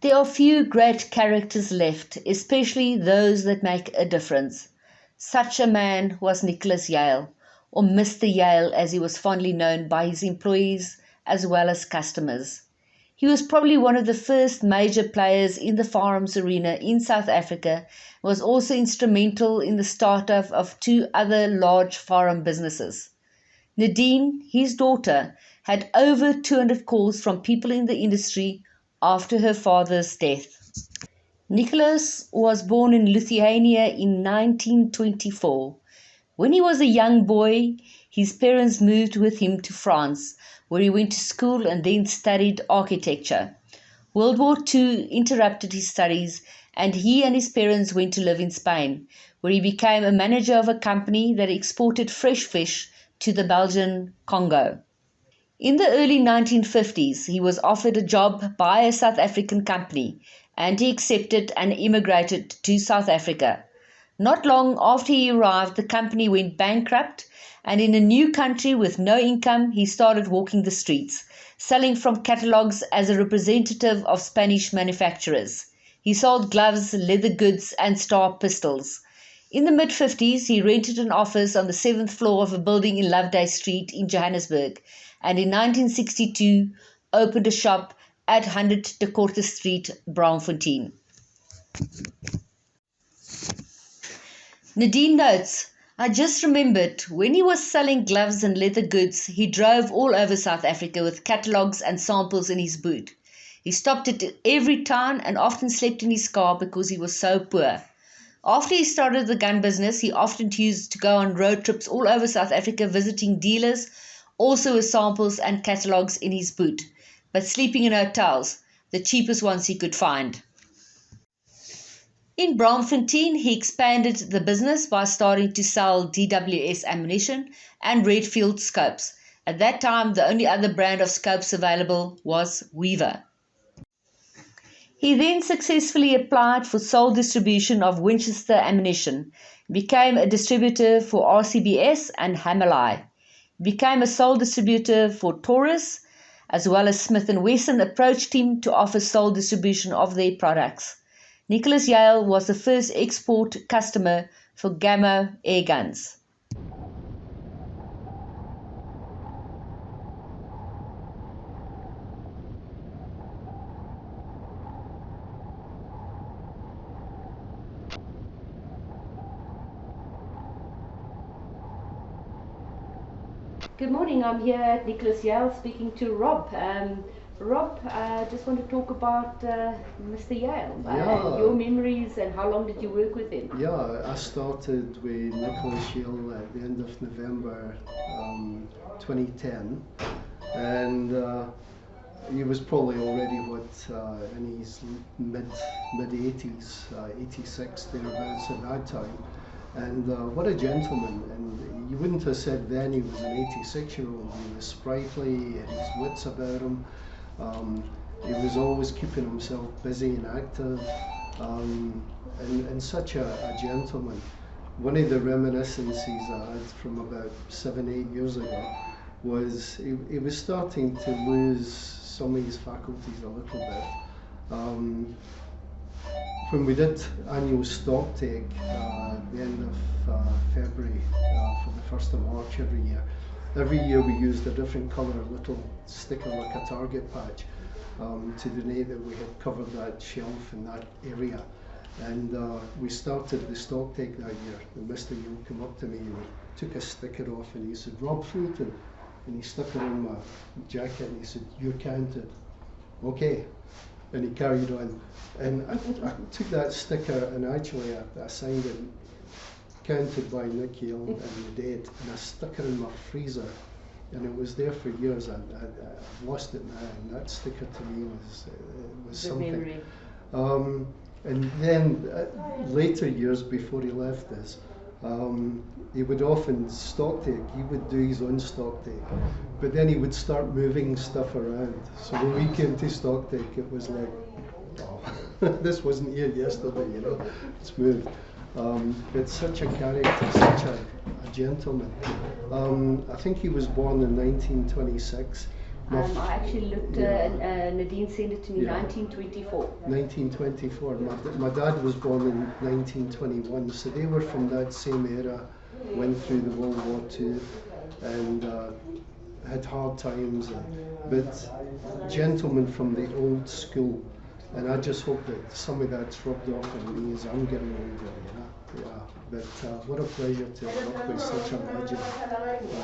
There are few great characters left, especially those that make a difference. Such a man was Nicholas Yale, or Mr Yale as he was fondly known by his employees as well as customers. He was probably one of the first major players in the firearms arena in South Africa and was also instrumental in the start-up of two other large firearm businesses. Nadine, his daughter, had over 200 calls from people in the industry after her father's death. Nicholas was born in Lithuania in 1924. When he was a young boy, his parents moved with him to France, where he went to school and then studied architecture. World War II interrupted his studies, and he and his parents went to live in Spain, where he became a manager of a company that exported fresh fish to the Belgian Congo. In the early 1950s, he was offered a job by a South African company, and he accepted and immigrated to South Africa. Not long after he arrived, the company went bankrupt, and in a new country with no income, he started walking the streets, selling from catalogs as a representative of Spanish manufacturers. He sold gloves, leather goods, and star pistols. In the mid-50s, he rented an office on the 7th floor of a building in Loveday Street in Johannesburg, and in 1962 opened a shop at 100 De Korte Street, Braamfontein. Nadine notes, I just remembered when he was selling gloves and leather goods, he drove all over South Africa with catalogues and samples in his boot. He stopped at every town and often slept in his car because he was so poor. After he started the gun business, he often used to go on road trips all over South Africa visiting dealers, also with samples and catalogues in his boot, but sleeping in hotels, the cheapest ones he could find. In Braamfontein, he expanded the business by starting to sell DWS ammunition and Redfield scopes. At that time, the only other brand of scopes available was Weaver. He then successfully applied for sole distribution of Winchester ammunition, became a distributor for RCBS and Hammerley, became a sole distributor for Taurus, as well as Smith & Wesson approached him to offer sole distribution of their products. Nicholas Yale was the first export customer for Gamma air guns. Good morning, I'm here at Nicholas Yale speaking to Rob. Rob, I just want to talk about Mr. Yale, your memories and how long did you work with him? Yeah, I started with Nicholas Yale at the end of November 2010, and he was probably already in his mid 80s, 86 thereabouts at that time. And what a gentleman, and you wouldn't have said then he was an 86-year-old. He was sprightly, he had his wits about him. He was always keeping himself busy and active, and such a gentleman. One of the reminiscences I had from about 7-8 years ago was he was starting to lose some of his faculties a little bit. When we did annual stock take at the end of February for the 1st of March every year we used a different colour little sticker like a target patch to denote that we had covered that shelf in that area. And we started the stock take that year, and Mr Yale came up to me and he took a sticker off and he said, "Rob Fulton," and he stuck it on my jacket and he said, "You're counted." Okay. And he carried on, and I took that sticker and actually I signed it, counted by Nick Yale and the date, and I stuck it in my freezer, and it was there for years. I've lost it now, and that sticker to me was something. And then later years before he left us, he would often stock take, he would do his own stock take, but then he would start moving stuff around. So when we came to stock take, it was like, oh, this wasn't here yesterday, you know, it's moved. But such a character, such a gentleman. I think he was born in 1926. I actually looked, Nadine sent it to me, 1924. 1924. My dad was born in 1921, so they were from that same era, went through the World War II, and had hard times, but gentlemen from the old school. And I just hope that some of that's rubbed off on me as I'm getting older, yeah. But what a pleasure to work with such a legend.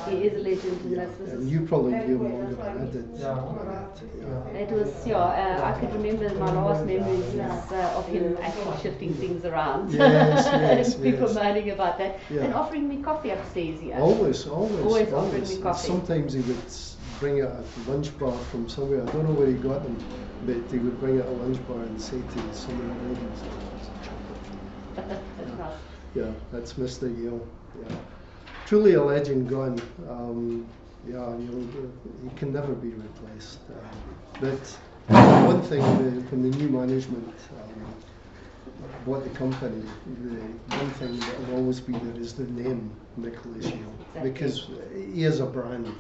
He is a legend, and you probably knew him longer than I did. Yeah. It was, I could remember my last memories is of him actually shifting things around. Yes, and people moaning about that. Yeah. And offering me coffee upstairs here. Always offering me coffee. Sometimes he would bring a lunch bar from somewhere. I don't know where he got them, but he would bring out a lunch bar and say to some of the ladies, That's nice. yeah, that's Mr Yale. Yeah, truly a legend gone. He can never be replaced. But one thing, when the new management bought the company, the one thing that will always be there is the name Nicholas Yale, exactly. because he is a brand.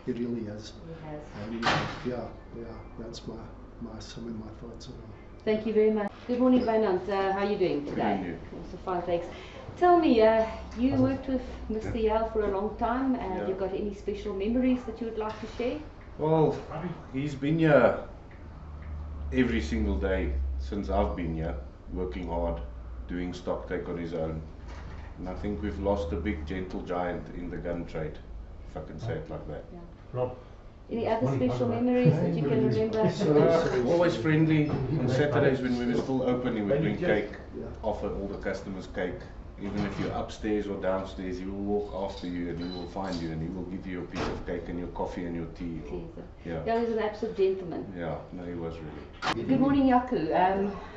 He really is. He has. And that's some of my thoughts on him. Thank you very much. Good morning, Wynand. How are you doing today? Also fine, thanks. Tell me, you worked with Mr Yale for a long time, and you've got any special memories that you would like to share? Well, he's been here every single day since I've been here, working hard, doing stock take on his own. And I think we've lost a big gentle giant in the gun trade, if I can say it like that. Yeah. Any other special memories that you can remember? Always friendly. On Saturdays when we were still open, he would bring cake, offer all the customers cake. Even if you're upstairs or downstairs, he will walk after you and he will find you and he will give you a piece of cake and your coffee and your tea. Yeah, he's an absolute gentleman. Yeah, no, he was really. Good morning, Jaco.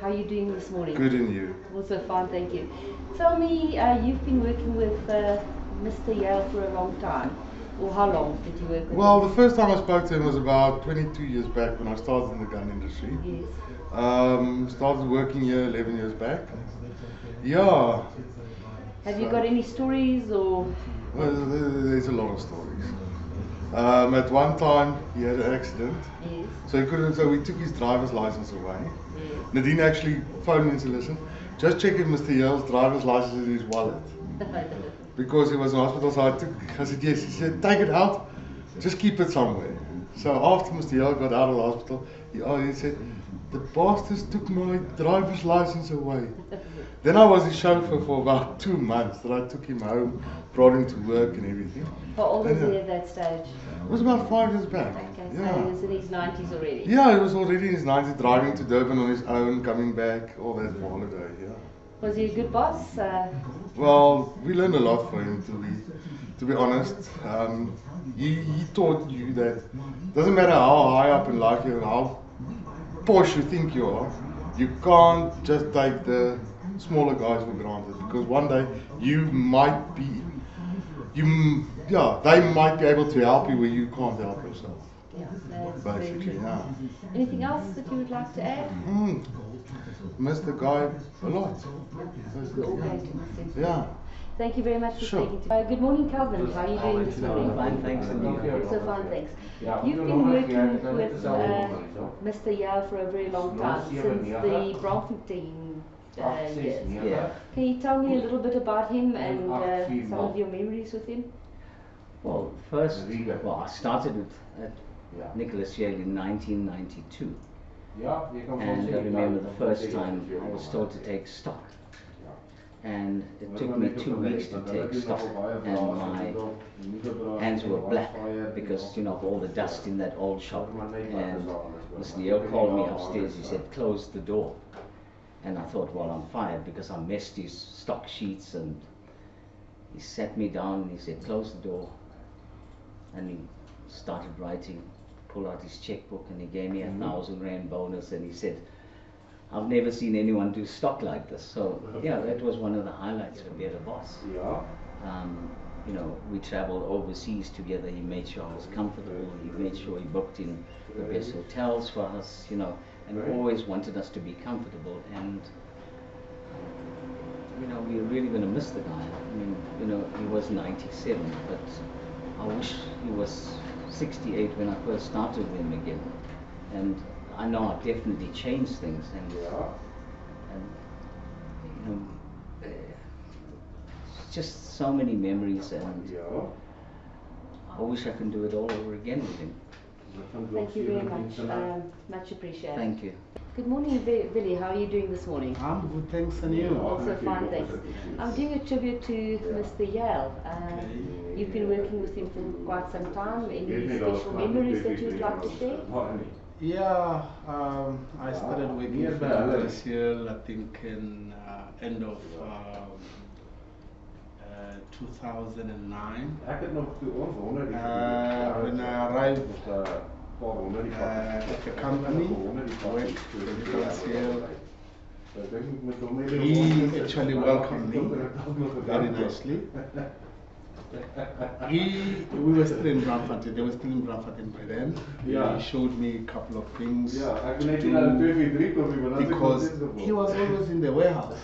How are you doing this morning? Good, and you? Also fine, thank you. Tell me, you've been working with Mr Yale for a long time. Or how long did you work with him? Well, the first time I spoke to him was about 22 years back when I started in the gun industry. Yes. Started working here 11 years back. Yeah. Have you got any stories or? Well, there's a lot of stories. At one time he had an accident. Yes. So we took his driver's license away. Yes. Nadine actually phoned me and said, listen, just check if Mr. Yale's driver's license is in his wallet. Because he was in hospital, so I said yes. He said, take it out, just keep it somewhere. So after Mr. Yale got out of the hospital, he said, the bastards took my driver's license away. Then I was his chauffeur for about 2 months. Then I took him home, brought him to work and everything. How old was he at that stage? It was about 5 years back. Okay, so he was in his 90s already? Yeah, he was already in his 90s, driving to Durban on his own, coming back, all that for holiday, yeah. Was he a good boss? Well, we learned a lot from him, to be honest. He taught you that doesn't matter how high up in life you are, how posh you think you are, you can't just take the smaller guys for granted, because one day they might be able to help you where you can't help yourself. Yeah, that's Basically, yeah. Anything else that you would like to add? Miss the guy a lot. Yeah. Thank you very much for speaking to me. Good morning, Calvin. How are you doing this morning? Fine, thanks. And you? Also fine, thanks. You've been working with Mr Yale for a very long time, since the Braamfontein years. Yeah. Can you tell me a little bit about him and some of your memories with him? Well, I started with Nicholas Yale in 1992. And I remember the first time I was told to take stock. And it took me 2 weeks to take stock, and my hands were black because, of all the dust in that old shop. And Mr. Yale called me upstairs. He said, close the door. And I thought, well, I'm fired because I messed his stock sheets. And he sat me down and he said, close the door. And he started writing, pulled out his checkbook, and he gave me a 1,000 Rand bonus. And he said, I've never seen anyone do stock like this. So yeah, that was one of the highlights for being a boss. We traveled overseas together. He made sure I was comfortable. He made sure he booked in the best hotels for us, and always wanted us to be comfortable. And we're really going to miss the guy. I mean, he was 97, but I wish he was '68 when I first started with him again, and I know I definitely changed things, and you know, just so many memories, and I wish I can do it all over again with him. Thank you very much. Much appreciated. Thank you. Good morning, Billy. How are you doing this morning? I'm good, thanks, and you? Also fine, thanks. I'm doing a tribute to Mr. Yale. You've been working with him for quite some time. Any special memories that you'd like to share? Yeah, I started working with Nicholas Yale, I think, in end of 2009. When I arrived at the company, I worked with Nicholas Yale. He actually welcomed me very nicely. We were still in Bramford, they were still in Bramford by then. He showed me a couple of things to do, because he was always in the warehouse.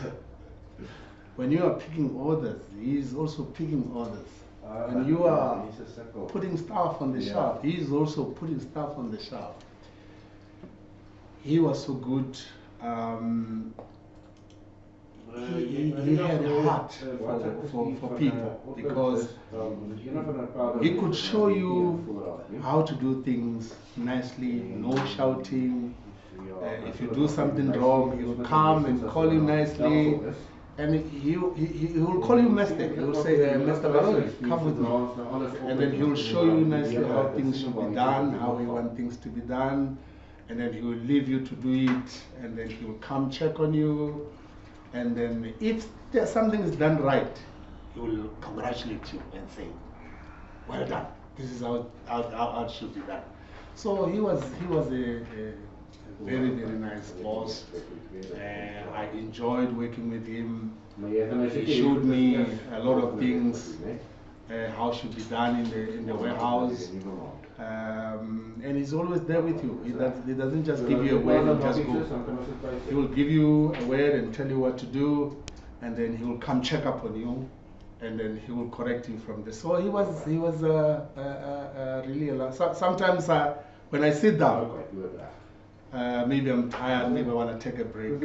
When you are picking orders, he is also picking orders. When you are putting stuff on the shelf, he is also putting stuff on the shelf. He was so good. He had a heart for people, because he could show you how to do things nicely, no shouting. If you do something wrong, he will come and call you nicely. And he will call you Master. He will say, Mr. Le Roux, come with me. And then he will show you nicely how things should be done, how he wants things to be done. And then he will leave you to do it. And then he will come check on you. And then if something is done right, he will congratulate you and say, well done. This is how it should be done. So he was a very, very nice boss. I enjoyed working with him. He showed me a lot of things, how should be done in the warehouse. And he's always there with you. He doesn't just give you a word and just go. He will give you a word and tell you what to do, and then he will come check up on you, and then he will correct you from this. So he was really a lot. Sometimes when I sit down, maybe I'm tired, maybe I want to take a break.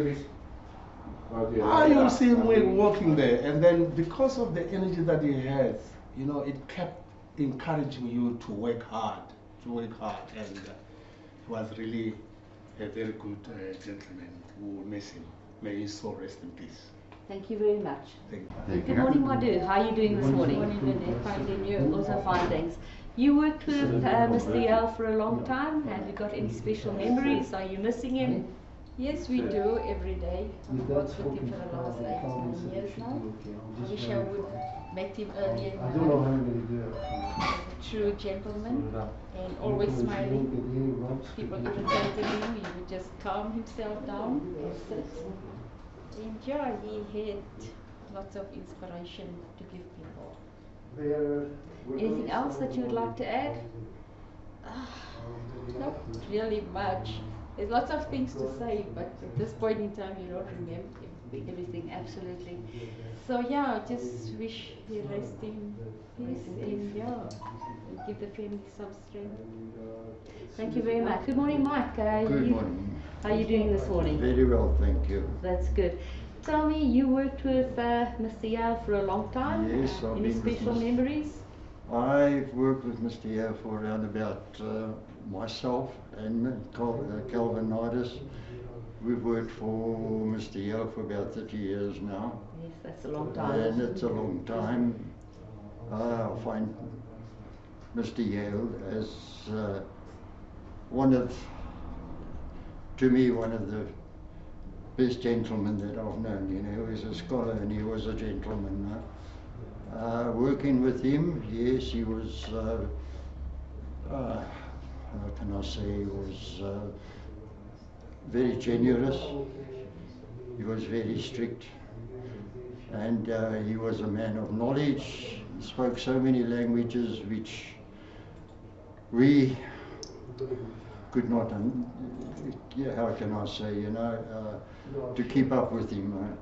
You'll see him walking there, and then because of the energy that he has, you know, it kept encouraging you to work hard, and he was really a very good gentleman. We will miss him. May his soul rest in peace. Thank you very much. Thank you. Good morning, Madhu. How are you doing this morning? Good morning, fine, and you? Also fine, thanks. You worked with Mr. Yale for a long time. Have you got any special memories? Are you missing him? Yes, we do, every day. I've worked with him for the last 8 years now. I wish I would have met him earlier in my life. A true gentleman and always smiling. People irritated him, he would just calm himself down and sit. And yeah, he had lots of inspiration to give people. Anything else that you would like to add? Not really much. There's lots of things to say, but at this point in time, you don't remember Everything, absolutely. So yeah, I just wish he rest in peace and yeah, and give the family some strength. Thank you very much. Good morning, Mike. Good morning. How are you doing this morning? Very well, thank you. That's good. Tell me, you worked with Mr. Yale for a long time. Yes, I've any been with special Mr. memories? I've worked with Mr. Yale for around about myself and Calvin Nidus. We've worked for Mr. Yale for about 30 years now. Yes, that's a long time. And it's a long time. I find Mr. Yale as one of the best gentlemen that I've known. You know, he was a scholar and he was a gentleman. Working with him, yes, he was, how can I say, he was very generous, he was very strict, and he was a man of knowledge. He spoke so many languages which we could not, how can I say, you know, to keep up with him.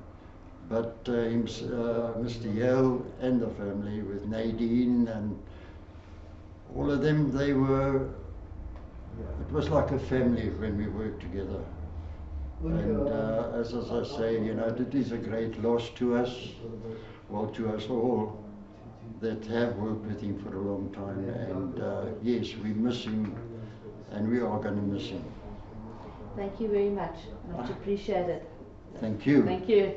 But Mr. Yale and the family with Nadine and all of them, they were, it was like a family when we worked together. And as I say, you know, it is a great loss to us, well, to us all that have worked with him for a long time. And yes, we miss him, and we are going to miss him. Thank you very much. Much appreciated. Thank you. Thank you.